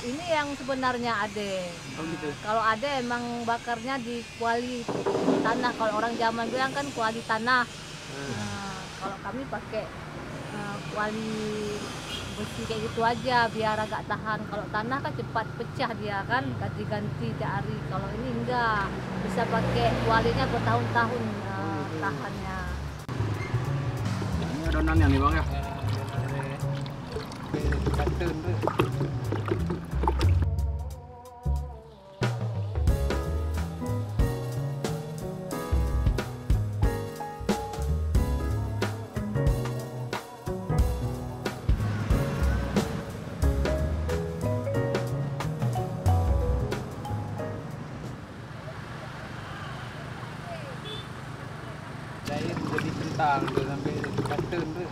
Ini yang sebenarnya ade. Oh gitu. Kalau ade emang bakarnya di kuali tanah. Kalau orang zaman bilang kan kuali tanah. Kalau kami pakai kuali besi kayak gitu aja biar agak tahan. Kalau tanah kan cepat pecah dia kan, ganti-ganti tiap hari. Kalau ini enggak, bisa pakai kualinya bertahun-tahun tahannya. Ini adonannya nih bang ya. Saya jadi centang tuh sampai katun tuh.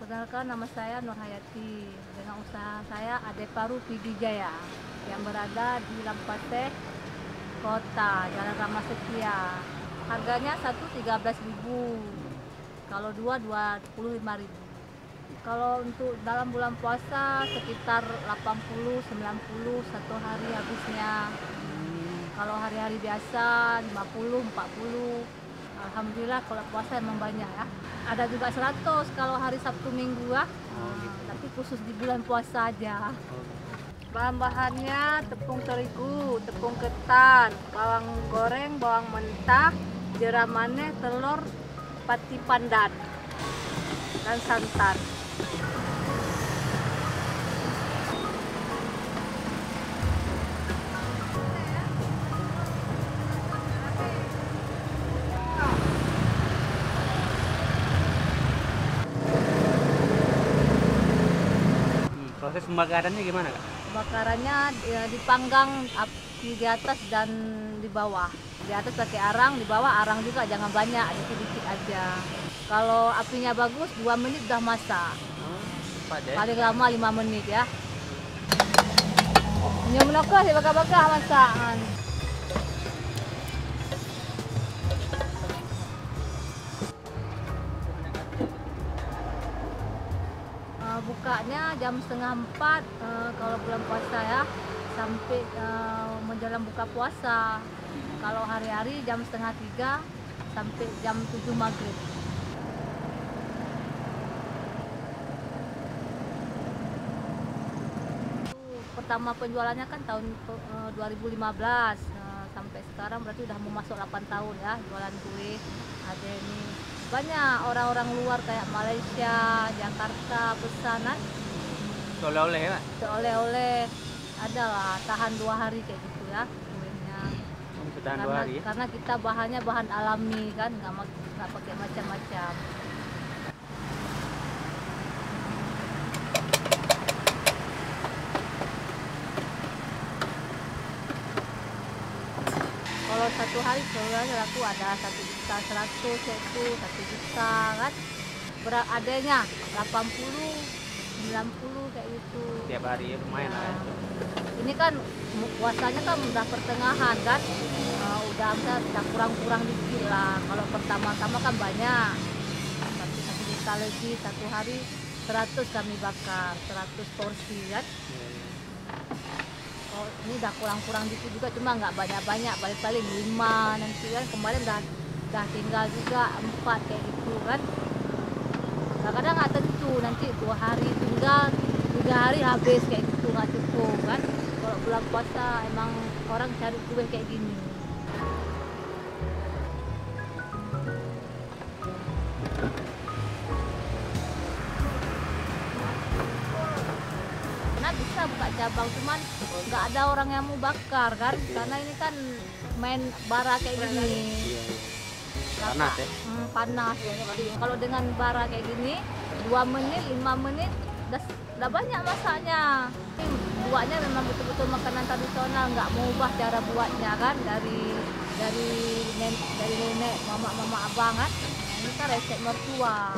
Perkenalkan, nama saya Nur Hayati. Dengan usaha saya Ade Paru Pidijaya yang berada di Lampase Kota, Jalan Ramasetia. Harganya satu 13.000, kalau dua 25.000. Kalau untuk dalam bulan puasa sekitar 80-90 satu hari habisnya. Kalau hari-hari biasa 50-40. Alhamdulillah kalau puasa emang banyak ya. Ada juga 100 kalau hari Sabtu Minggu ya. Tapi khusus di bulan puasa aja. Bahan-bahannya tepung terigu, tepung ketan, bawang goreng, bawang mentah, jeram manis, telur, pati pandan, dan santan. Proses pembakarannya gimana kak? Bakarannya dipanggang api di atas dan di bawah. Di atas pakai arang, di bawah arang juga, jangan banyak, dikit-dikit aja. Kalau apinya bagus 2 menit udah masak. Paling lama 5 menit ya. Nyium menokah sih bakar-bakar masakan. Bukanya jam 3:30 kalau bulan puasa ya, sampai menjelang buka puasa. Kalau hari-hari jam 2:30 sampai jam 7 maghrib. Pertama penjualannya kan tahun 2015, sampai sekarang berarti udah mau masuk 8 tahun ya jualan kue. Ada ini banyak orang-orang luar kayak Malaysia, Jakarta pesanan. Oleh-oleh ya? Oleh-oleh adalah tahan 2 hari kayak gitu ya kuenya. Tahan 2 hari ya? Karena kita bahannya bahan alami kan, nggak pakai macam-macam. Kalau satu hari sebenarnya laku ada 1.100.000 itu 1 juta kan. Adanya 80, 90 kayak gitu. Tiap hari ya lumayan lah ya. Ini kan puasanya kan udah pertengahan kan, udah kurang-kurang dikit lah. Kalau pertama-tama kan banyak, tapi 1 juta lebih satu hari 100 kami bakar, 100 porsi kan. Oh, ini udah kurang-kurang dikit juga, cuma nggak banyak-banyak, paling-paling 5 nanti kan. Kemarin udah tinggal juga 4 kayak gitu kan. Kadang-kadang nggak tentu, nanti 2 hari tinggal, 3 hari habis kayak gitu, nggak cukup kan. Kalau bulan puasa emang orang cari kue kayak gini. Karena bisa buka cabang, cuman nggak ada orang yang mau bakar kan, karena ini kan main bara kayak gini. Panas ya? Panas. Kalau dengan bara kayak gini 2 menit, 5 menit udah banyak masaknya. Buatnya memang betul-betul makanan tradisional, nggak mau ubah cara buatnya kan, dari nenek, mama abang kan. Ini kan resep mertua.